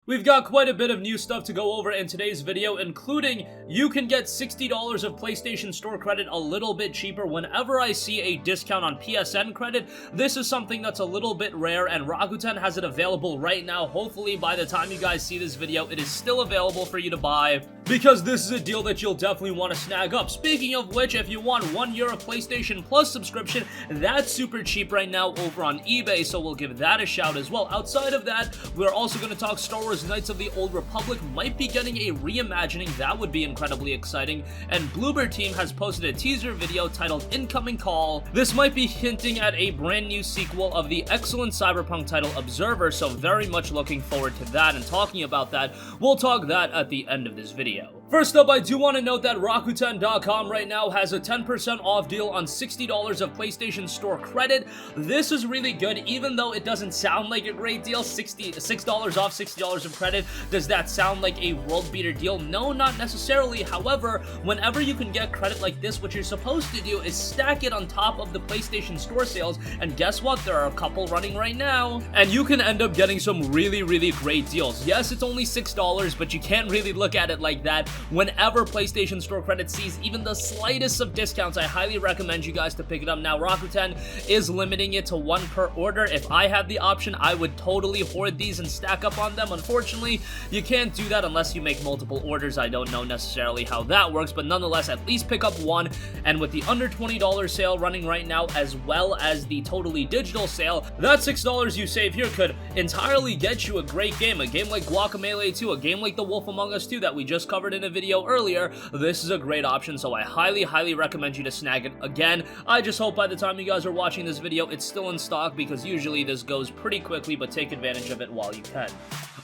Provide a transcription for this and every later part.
We've got quite a bit of new stuff to go over in today's video, including you can get $60 of PlayStation Store credit a little bit cheaper whenever I see a discount on PSN Credit. This is something that's a little bit rare, and Rakuten has it available right now. Hopefully, by the time you guys see this video, it is still available for you to buy, because this is a deal that you'll definitely want to snag up. Speaking of which, if you want 1 year of PlayStation Plus subscription, that's super cheap right now over on eBay, so we'll give that a shout as well. Outside of that, we're also going to talk Star Wars Knights of the Old Republic might be getting a reimagining. That would be incredibly exciting. And Bloober Team has posted a teaser video titled Incoming Call. This might be hinting at a brand new sequel of the excellent Cyberpunk title Observer, so very much looking forward to that and talking about that. We'll talk that at the end of this video. First up, I do want to note that Rakuten.com right now has a 10% off deal on $60 of PlayStation Store credit. This is really good, even though it doesn't sound like a great deal. $6 off $60 of credit. Does that sound like a world beater deal? No, not necessarily. However, whenever you can get credit like this, what you're supposed to do is stack it on top of the PlayStation Store sales, and guess what? There are a couple running right now, and you can end up getting some really, really great deals. Yes, it's only $6, but you can't really look at it like that. Whenever PlayStation Store credit sees even the slightest of discounts, I highly recommend you guys to pick it up. Now, Rakuten is limiting it to 1 per order. If I had the option, I would totally hoard these and stack up on them. Unfortunately, you can't do that unless you make multiple orders. I don't know necessarily how that works, but nonetheless, at least pick up 1. And with the under $20 sale running right now, as well as the totally digital sale, that $6 you save here could entirely get you a great game. A game like Guacamelee 2, a game like The Wolf Among Us 2 that we just covered in a video earlier. This is a great option, so I highly recommend you to snag it. Again, I just hope by the time you guys are watching this video, it's still in stock, because usually this goes pretty quickly, but take advantage of it while you can.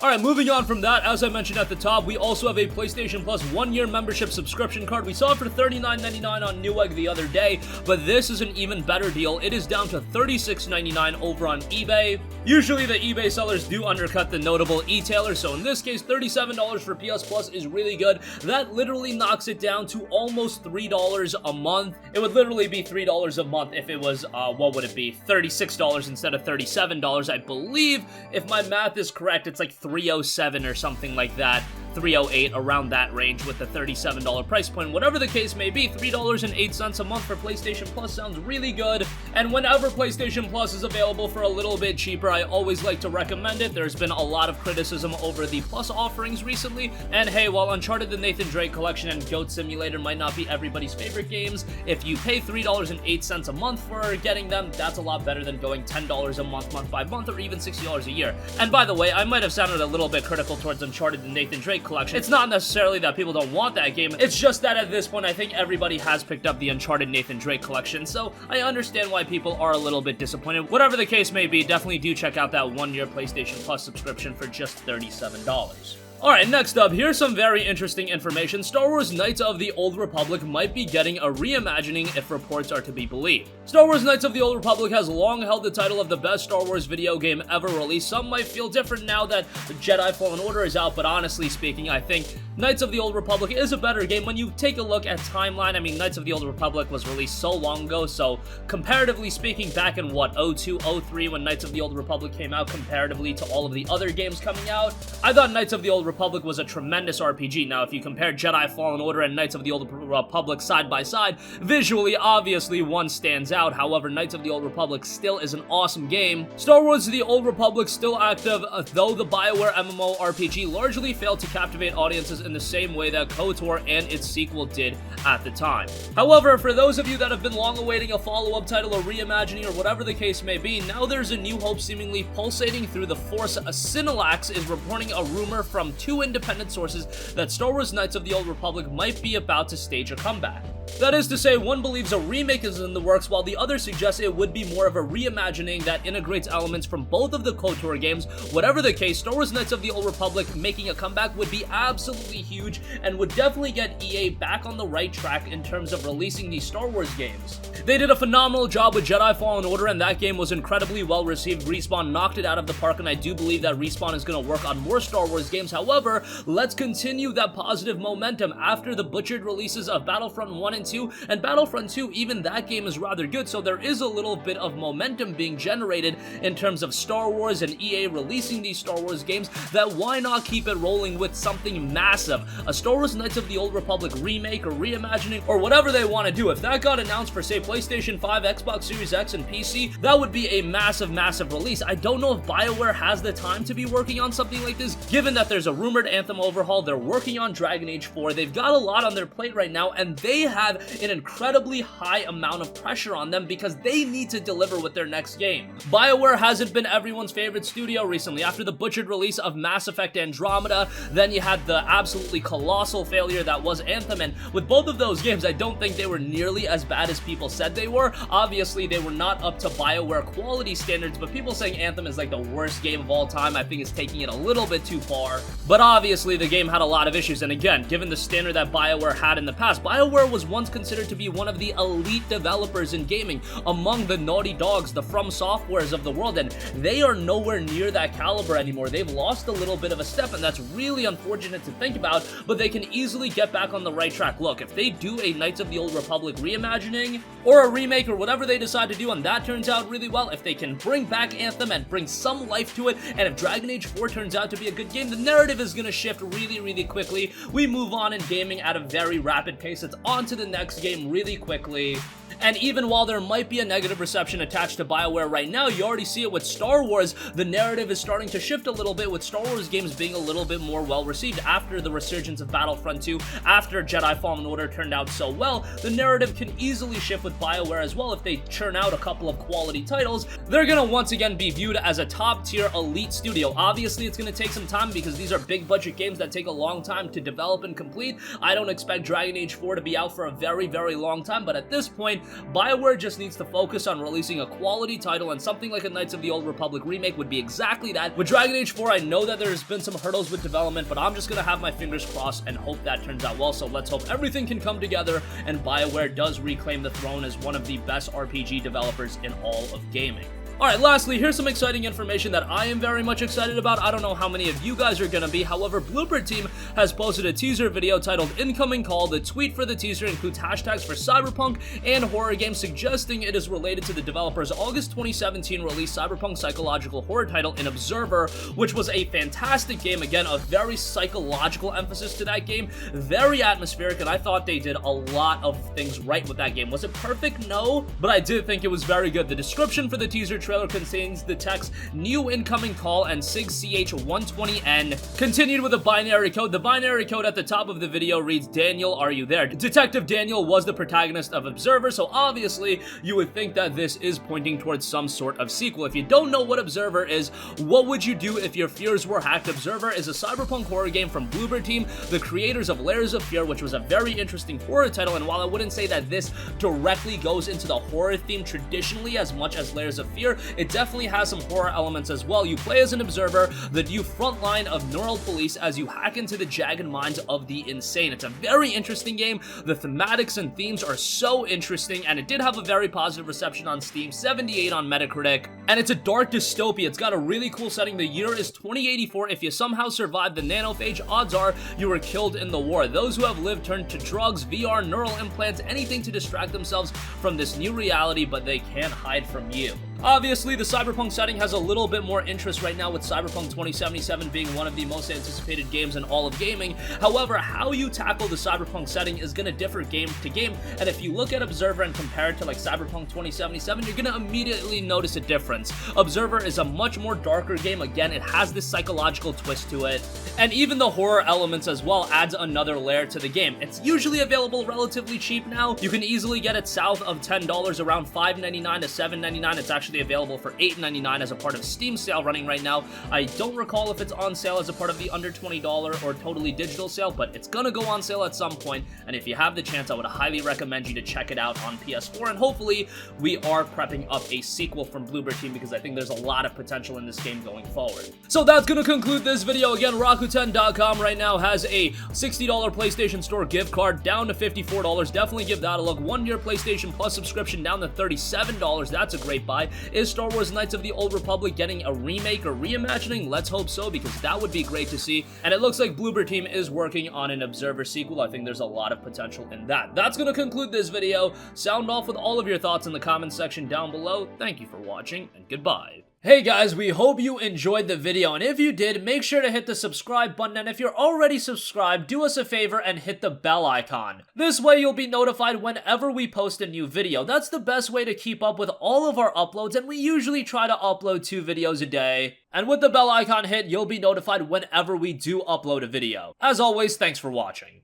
Alright, moving on from that, as I mentioned at the top, we also have a PlayStation Plus 1-year membership subscription card. We saw it for $39.99 on Newegg the other day, but this is an even better deal. It is down to $36.99 over on eBay. Usually the eBay sellers do undercut the notable e-tailers, so in this case, $37 for PS Plus is really good. That literally knocks it down to almost $3 a month. It would literally be $3 a month if it was, what would it be, $36 instead of $37. I believe, if my math is correct, it's like $307 or something like that. $308, around that range with the $37 price point. Whatever the case may be, $3.08 a month for PlayStation Plus sounds really good. And whenever PlayStation Plus is available for a little bit cheaper, I always like to recommend it. There's been a lot of criticism over the Plus offerings recently, and hey, while Uncharted the Nathan Drake Collection and Goat Simulator might not be everybody's favorite games, if you pay $3.08 a month for getting them, that's a lot better than going $10 a month, month by month, or even $60 a year. And by the way, I might have sounded a little bit critical towards Uncharted the Nathan Drake Collection. It's not necessarily that people don't want that game, it's just that at this point I think everybody has picked up the Uncharted Nathan Drake Collection, so I understand why people are a little bit disappointed. Whatever the case may be, definitely do check out that 1-year PlayStation Plus subscription for just $37. Alright, next up, here's some very interesting information. Star Wars Knights of the Old Republic might be getting a reimagining if reports are to be believed. Star Wars Knights of the Old Republic has long held the title of the best Star Wars video game ever released. Some might feel different now that Jedi Fallen Order is out, but honestly speaking, I think Knights of the Old Republic is a better game. When you take a look at timeline, I mean, Knights of the Old Republic was released so long ago, so comparatively speaking, back in what, 02, 03, when Knights of the Old Republic came out, comparatively to all of the other games coming out, I thought Knights of the Old Republic was a tremendous RPG. Now, if you compare Jedi Fallen Order and Knights of the Old Republic side by side, visually, obviously, one stands out. However, Knights of the Old Republic still is an awesome game. Star Wars The Old Republic still active, though the BioWare MMORPG largely failed to captivate audiences in the same way that KOTOR and its sequel did at the time. However, for those of you that have been long awaiting a follow-up title or reimagining or whatever the case may be, now there's a new hope seemingly pulsating through the Force. Cinelax is reporting a rumor from 2 independent sources that Star Wars Knights of the Old Republic might be about to stage a comeback. That is to say, one believes a remake is in the works, while the other suggests it would be more of a reimagining that integrates elements from both of the KOTOR games. Whatever the case, Star Wars Knights of the Old Republic making a comeback would be absolutely absolutely huge and would definitely get EA back on the right track in terms of releasing these Star Wars games. They did a phenomenal job with Jedi Fallen Order, and that game was incredibly well received. Respawn knocked it out of the park, and I do believe that Respawn is going to work on more Star Wars games. However, let's continue that positive momentum after the butchered releases of Battlefront 1 and 2, and Battlefront 2, even that game is rather good, so there is a little bit of momentum being generated in terms of Star Wars and EA releasing these Star Wars games, that why not keep it rolling with something massive? A Star Wars Knights of the Old Republic remake or reimagining or whatever they want to do. If that got announced for, say, PlayStation 5, Xbox Series X, and PC, that would be a massive, massive release. I don't know if BioWare has the time to be working on something like this, given that there's a rumored Anthem overhaul, they're working on Dragon Age 4, they've got a lot on their plate right now, and they have an incredibly high amount of pressure on them because they need to deliver with their next game. BioWare hasn't been everyone's favorite studio recently. After the butchered release of Mass Effect Andromeda, then you had the absolutely colossal failure that was Anthem, and with both of those games, I don't think they were nearly as bad as people said they were. Obviously, they were not up to BioWare quality standards, but people saying Anthem is like the worst game of all time, I think is taking it a little bit too far. But obviously, the game had a lot of issues, and again, given the standard that BioWare had in the past, BioWare was once considered to be one of the elite developers in gaming, among the Naughty Dogs, the From Softwares of the world, and they are nowhere near that caliber anymore. They've lost a little bit of a step, and that's really unfortunate to think about, but they can easily get back on the right track. Look, if they do a Knights of the Old Republic reimagining, or a remake, or whatever they decide to do, and that turns out really well, if they can bring back Anthem and bring some life to it, and if Dragon Age 4 turns out to be a good game, the narrative is going to shift really, really quickly. We move on in gaming at a very rapid pace. It's on to the next game really quickly. And even while there might be a negative reception attached to BioWare right now, you already see it with Star Wars. The narrative is starting to shift a little bit, with Star Wars games being a little bit more well-received after the resurgence of Battlefront 2, after Jedi Fallen Order turned out so well. The narrative can easily shift with BioWare as well. If they churn out a couple of quality titles, they're going to once again be viewed as a top-tier elite studio. Obviously, it's going to take some time because these are big-budget games that take a long time to develop and complete. I don't expect Dragon Age 4 to be out for a very, very long time, but at this point, BioWare just needs to focus on releasing a quality title, and something like a Knights of the Old Republic remake would be exactly that. With Dragon Age 4, I know that there's been some hurdles with development, but I'm just gonna have my fingers crossed and hope that turns out well, so let's hope everything can come together and BioWare does reclaim the throne as one of the best RPG developers in all of gaming. Alright, lastly, here's some exciting information that I am very much excited about. I don't know how many of you guys are gonna be. However, Bloober Team has posted a teaser video titled Incoming Call. The tweet for the teaser includes hashtags for Cyberpunk and horror games, suggesting it is related to the developer's August 2017 release Cyberpunk psychological horror title in Observer, which was a fantastic game. Again, a very psychological emphasis to that game, very atmospheric, and I thought they did a lot of things right with that game. Was it perfect? No, but I did think it was very good. The description for the teaser trailer contains the text "New incoming call" and SIG-CH-120N, continued with a binary code. The binary code at the top of the video reads, "Daniel, are you there?" Detective Daniel was the protagonist of Observer, so obviously you would think that this is pointing towards some sort of sequel. If you don't know what Observer is, what would you do if your fears were hacked? Observer is a cyberpunk horror game from Bloober Team, the creators of Layers of Fear, which was a very interesting horror title, and while I wouldn't say that this directly goes into the horror theme traditionally as much as Layers of Fear, it definitely has some horror elements as well. You play as an observer, the new front line of neural police, as you hack into the jagged minds of the insane. It's a very interesting game. The thematics and themes are so interesting, and it did have a very positive reception on Steam, 78 on Metacritic, and it's a dark dystopia. It's got a really cool setting. The year is 2084. If you somehow survived the nanophage, odds are you were killed in the war. Those who have lived turn to drugs, VR, neural implants, anything to distract themselves from this new reality, but they can't hide from you. Obviously, the cyberpunk setting has a little bit more interest right now, with Cyberpunk 2077 being one of the most anticipated games in all of gaming. However, how you tackle the cyberpunk setting is going to differ game to game, and if you look at Observer and compare it to like Cyberpunk 2077, you're going to immediately notice a difference. Observer is a much more darker game. Again, it has this psychological twist to it, and even the horror elements as well adds another layer to the game. It's usually available relatively cheap now. You can easily get it south of $10, around $5.99 to $7.99. It's actually actually available for $8.99 as a part of Steam sale running right now. I don't recall if it's on sale as a part of the under $20 or totally digital sale, but it's gonna go on sale at some point, and if you have the chance, I would highly recommend you to check it out on PS4, and hopefully we are prepping up a sequel from Bluebird Team because I think there's a lot of potential in this game going forward. So that's gonna conclude this video. Again, Rakuten.com right now has a $60 PlayStation Store gift card down to $54. Definitely give that a look. 1-year PlayStation Plus subscription down to $37. That's a great buy. Is Star Wars Knights of the Old Republic getting a remake or reimagining? Let's hope so, because that would be great to see. And it looks like Bluebird Team is working on an Observer sequel. I think there's a lot of potential in that. That's gonna conclude this video. Sound off with all of your thoughts in the comments section down below. Thank you for watching, and goodbye. Hey guys, we hope you enjoyed the video, and if you did, make sure to hit the subscribe button, and if you're already subscribed, do us a favor and hit the bell icon. This way you'll be notified whenever we post a new video. That's the best way to keep up with all of our uploads, and we usually try to upload 2 videos a day. And with the bell icon hit, you'll be notified whenever we do upload a video. As always, thanks for watching.